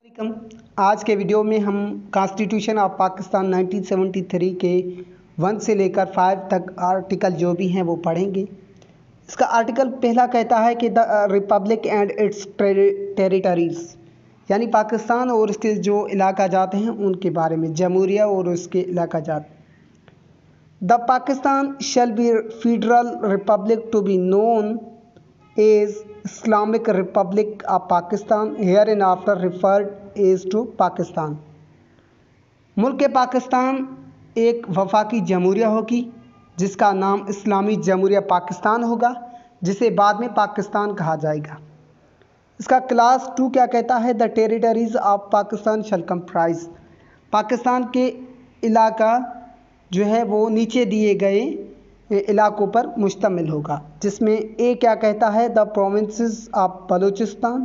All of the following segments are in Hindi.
आज के वीडियो में हम कॉन्स्टिट्यूशन ऑफ पाकिस्तान 1973 के 1 से लेकर 5 तक आर्टिकल जो भी हैं वो पढ़ेंगे। इसका आर्टिकल पहला कहता है कि the Republic and it's territories, यानी पाकिस्तान और इसके जो इलाका जात हैं उनके बारे में, जमहूरिया और उसके इलाका जात। The Pakistan shall be federal republic to be known as Islamic republic of Pakistan hereinafter referred as to Pakistan. मुल्क पाकिस्तान एक वफाकी जमहूरिया होगी जिसका नाम इस्लामी जमहूरिया पाकिस्तान होगा, जिसे बाद में पाकिस्तान कहा जाएगा। इसका क्लास 2 क्या कहता है? The territories of Pakistan shall comprise, Pakistan के इलाका जो है वो नीचे दिए गए इलाकों पर मुश्तमिल होगा, जिसमें ए क्या कहता है? The provinces of Balochistan,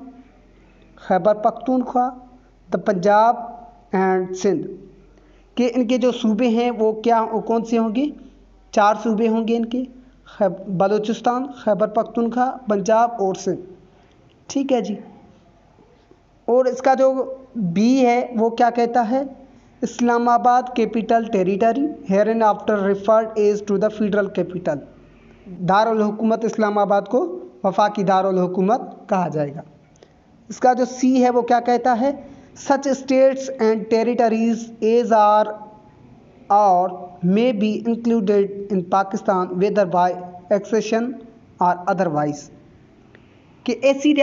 Khyber Pakhtunkhwa, the Punjab and Sindh के इनके जो सूबे हैं वो कौन से होंगे? 4 सूबे होंगे इनके, बलूचिस्तान, खैबर पख्तूनख्वा, पंजाब और सिंध। ठीक है जी। और इसका जो बी है वो क्या कहता है? Islamabad capital territory hereinafter referred as to the federal capital, दारुल हुकूमत इस्लामाबाद को वफाकी दारुल हुकूमत कहा जाएगा। इसका जो सी है वो क्या कहता है? Such states and territories as are or may be included in Pakistan whether by accession or otherwise, कि ऐसी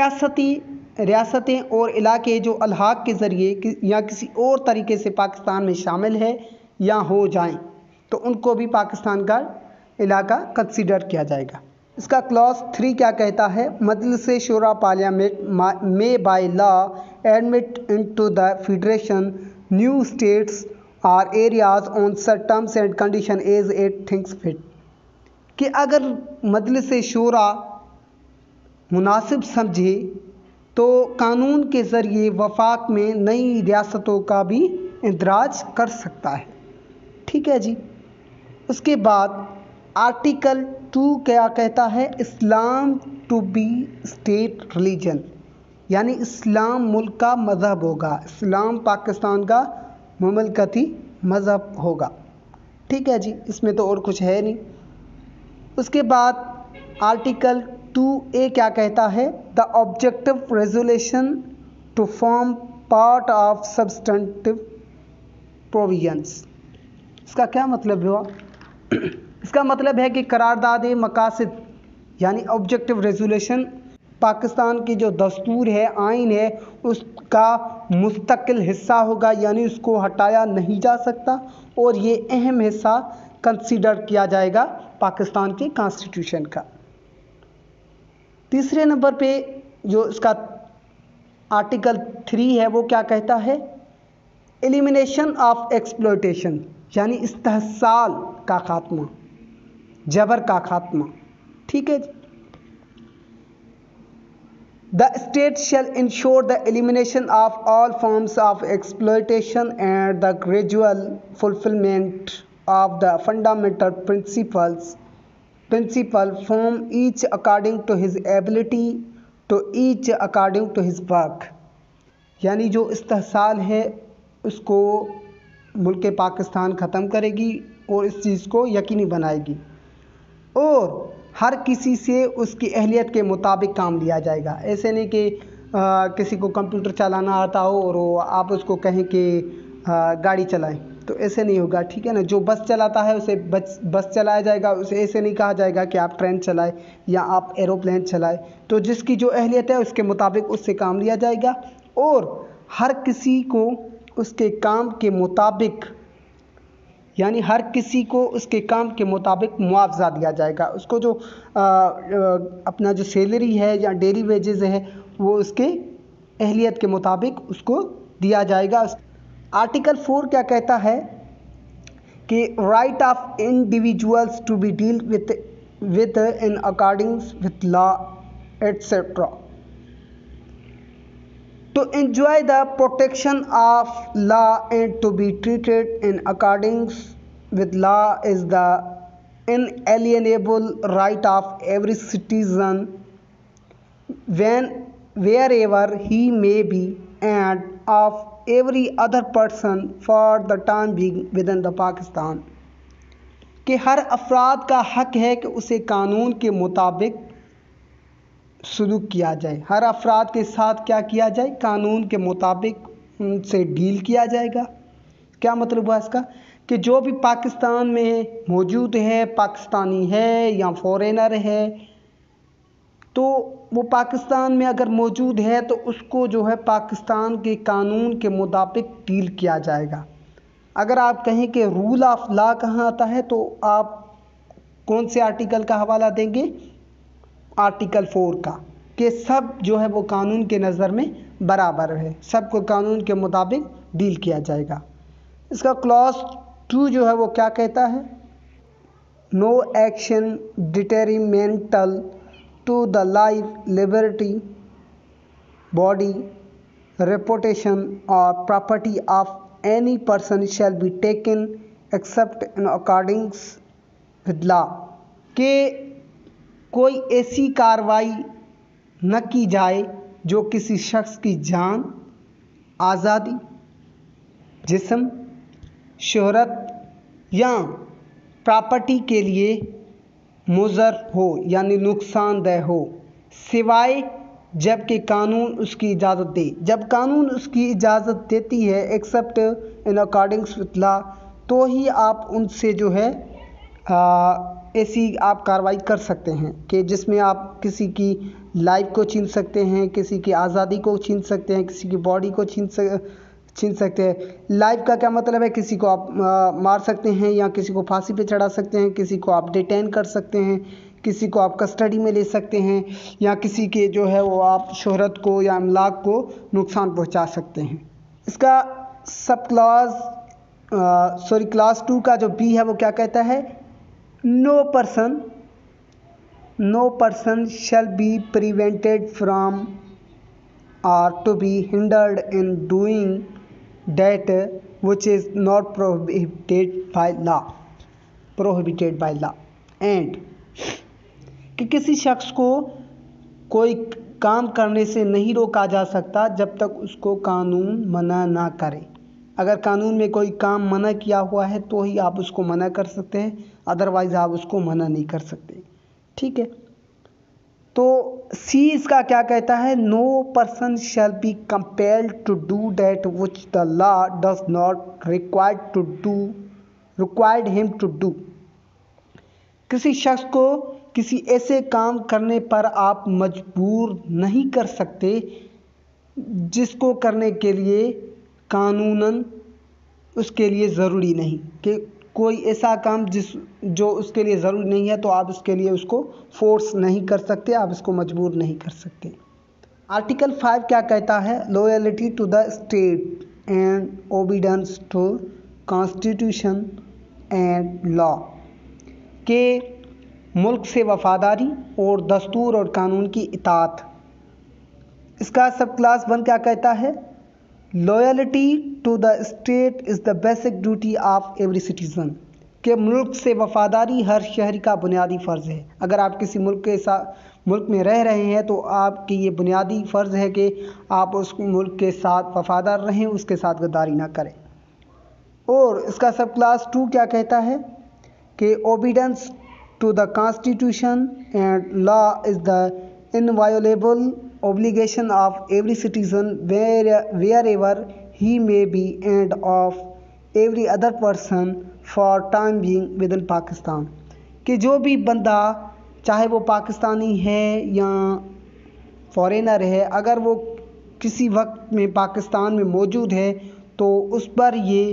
रियासतें और इलाके जो अलहाक के ज़रिए या किसी और तरीके से पाकिस्तान में शामिल है या हो जाएं तो उनको भी पाकिस्तान का इलाका कंसीडर किया जाएगा। इसका क्लॉज 3 क्या कहता है? मजलिस शुरा पार्लियामेंट में by law admit into the federation new states or areas on such terms and condition as it thinks fit, कि अगर मजलिस शुरा मुनासिब समझे तो कानून के ज़रिए वफाक में नई रियासतों का भी इंदराज कर सकता है। ठीक है जी। उसके बाद आर्टिकल 2 क्या कहता है? इस्लाम टू बी स्टेट रिलीजन, यानी इस्लाम मुल्क का मज़हब होगा, इस्लाम पाकिस्तान का मुमलकती मज़हब होगा। ठीक है जी, इसमें तो और कुछ है नहीं। उसके बाद आर्टिकल 2A क्या कहता है? The objective resolution to form part of substantive provisions. इसका क्या मतलब हुआ? इसका मतलब है कि करारदाद मकासद, यानी ऑब्जेक्टिव रेजोल्यूशन पाकिस्तान की जो दस्तूर है, आइन है, उसका मुस्तकिल हिस्सा होगा, यानी उसको हटाया नहीं जा सकता और ये अहम हिस्सा कंसीडर किया जाएगा पाकिस्तान के कॉन्स्टिट्यूशन का। तीसरे नंबर पे जो इसका आर्टिकल 3 है वो क्या कहता है? एलिमिनेशन ऑफ एक्सप्लॉयटेशन, यानी इस्तेहसाल का खात्मा, जबर का खात्मा। ठीक है जी। The state shall ensure the elimination of all forms of exploitation and the gradual fulfilment of the fundamental principle from each according to his ability to each according to his work, यानी जो इस्तेहसाल है उसको मुल्क पाकिस्तान ख़त्म करेगी और इस चीज़ को यकीनी बनाएगी और हर किसी से उसकी अहलियत के मुताबिक काम लिया जाएगा। ऐसे नहीं कि किसी को कंप्यूटर चलाना आता हो और आप उसको कहें कि गाड़ी चलाएं, तो ऐसे नहीं होगा। ठीक है ना। जो बस चलाता है उसे बस चलाया जाएगा, उसे ऐसे नहीं कहा जाएगा कि आप ट्रेन चलाएं या आप एरोप्लेन चलाएं। तो जिसकी जो अहलियत है उसके मुताबिक उससे काम लिया जाएगा और हर किसी को उसके काम के मुताबिक, यानी हर किसी को उसके काम के मुताबिक मुआवजा दिया जाएगा। उसको जो अपना जो सैलरी है या डेली वेजेस है वो उसके अहलियत के मुताबिक उसको दिया जाएगा। आर्टिकल 4 क्या कहता है? कि right of individuals to be deal with in accordings with law etcetera, to enjoy the protection of law and to be treated in accordance with law is the inalienable right of every citizen wherever he may be and of every other person for the time being within the Pakistan, कि हर अफराद का हक है कि उसे कानून के मुताबिक सलूक किया जाए। हर अफराद के साथ क्या किया जाए? कानून के मुताबिक उनसे डील किया जाएगा। क्या मतलब हुआ इसका? कि जो भी पाकिस्तान में मौजूद है, पाकिस्तानी है या फॉरेनर है, तो वो पाकिस्तान में अगर मौजूद है तो उसको जो है पाकिस्तान के कानून के मुताबिक डील किया जाएगा। अगर आप कहें कि रूल ऑफ लॉ कहाँ आता है तो आप कौन से आर्टिकल का हवाला देंगे? आर्टिकल 4 का, कि सब जो है वो कानून के नज़र में बराबर है, सबको कानून के मुताबिक डील किया जाएगा। इसका क्लॉज 2 जो है वो क्या कहता है? No action detrimental to the life, liberty, body, reputation or property of any person shall be taken except in accordance with law, कि कोई ऐसी कार्रवाई न की जाए जो किसी शख्स की जान, आज़ादी, जिस्म, शोहरत या प्रॉपर्टी के लिए मुज़र हो यानी नुकसानदेह हो, सिवाय जबकि कानून उसकी इजाज़त दे। जब कानून उसकी इजाज़त देती है, accept in according with law, तो ही आप उनसे जो है ऐसी आप कार्रवाई कर सकते हैं कि जिसमें आप किसी की लाइफ को छीन सकते हैं, किसी की आज़ादी को छीन सकते हैं, किसी की बॉडी को छीन सकते हैं। लाइफ का क्या मतलब है? किसी को आप मार सकते हैं या किसी को फांसी पे चढ़ा सकते हैं, किसी को आप डिटेन कर सकते हैं, किसी को आप कस्टडी में ले सकते हैं, या किसी के जो है वो आप शोहरत को या अमलाक को नुकसान पहुंचा सकते हैं। इसका सब क्लास 2 का जो बी है वो क्या कहता है? No person shall be prevented from or to be hindered in doing that which is not prohibited by law and, कि किसी शख्स को कोई काम करने से नहीं रोका जा सकता जब तक उसको कानून मना ना करे। अगर कानून में कोई काम मना किया हुआ है तो ही आप उसको मना कर सकते हैं, अदरवाइज़ आप उसको मना नहीं कर सकते। ठीक है, तो सी इसका क्या कहता है? No person shall be compelled to do that which the law does not required him to do, किसी शख्स को किसी ऐसे काम करने पर आप मजबूर नहीं कर सकते जिसको करने के लिए कानूनन उसके लिए ज़रूरी नहीं, कि कोई ऐसा काम जो उसके लिए ज़रूरी नहीं है तो आप उसके लिए उसको फोर्स नहीं कर सकते, आप उसको मजबूर नहीं कर सकते। आर्टिकल 5 क्या कहता है? Loyalty to the state and obedience to constitution and law, के मुल्क से वफादारी और दस्तूर और कानून की इताअत। इसका सब क्लास 1 क्या कहता है? Loyalty to the state is the basic duty of every citizen, के मुल्क से वफादारी हर शहरी का बुनियादी फ़र्ज़ है। अगर आप किसी मुल्क में रह रहे हैं तो आपकी ये बुनियादी फ़र्ज़ है कि आप उस मुल्क के साथ वफादार रहें, उसके साथ गद्दारी ना करें। और इसका सब क्लास 2 क्या कहता है? कि obedience to the constitution and law is the inviolable obligation of every citizen wherever he may be and of every other person for time being within Pakistan, कि जो भी बंदा चाहे वो पाकिस्तानी है या फॉरेनर है, अगर वो किसी वक्त में पाकिस्तान में मौजूद है तो उस पर ये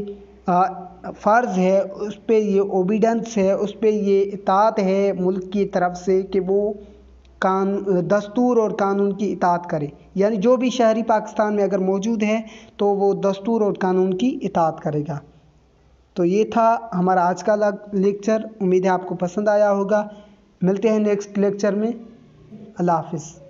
फ़र्ज़ है, उस पर ये ओबीडेंस है, उस पर ये इताअत है मुल्क की तरफ से कि वो दस्तूर और कानून की इताअत करे। यानी जो भी शहरी पाकिस्तान में अगर मौजूद है तो वो दस्तूर और कानून की इताअत करेगा। तो ये था हमारा आज का लेक्चर। उम्मीद है आपको पसंद आया होगा। मिलते हैं नेक्स्ट लेक्चर में। अल्लाह हाफ़िज़।